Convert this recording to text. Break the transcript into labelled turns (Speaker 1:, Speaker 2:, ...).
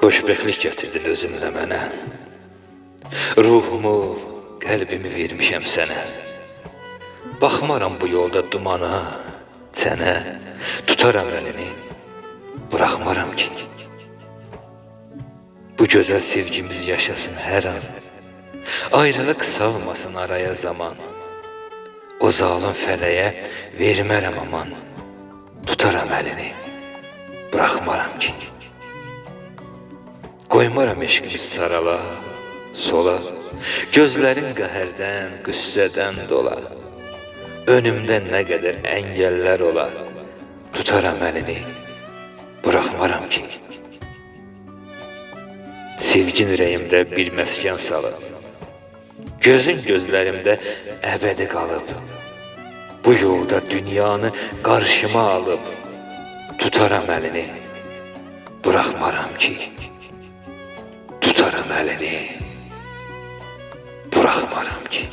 Speaker 1: Xoşbəxtlik gətirdin özünlə mənə. Ruhumu, qəlbimi vermişəm sənə. Baxmaram bu yolda dumana, sənə tutaram əlini, bıraxmaram ki. Bu gözəl sevgimiz yaşasın hər an. Ayrılıq salmasın araya zaman. O zalım fələyə vermərəm aman. Tutaram əlini, bıraxmaram ki. Qoymaram eşqimiz sarala, sola. Gözlərin qəhərdən, qüssədən dola. Önümdə nə qədər əngəllər ola. Tutaram əlini, bıraxmaram ki. Sevgin ürəyimdə bir məskən salıb. Gözün gözlərimdə əbədi qalıb. Bu yolda dünyanı qarşıma alıb. Tutaram əlini, bıraxmaram ki. Tutaram əlini, bıraxmaram ki.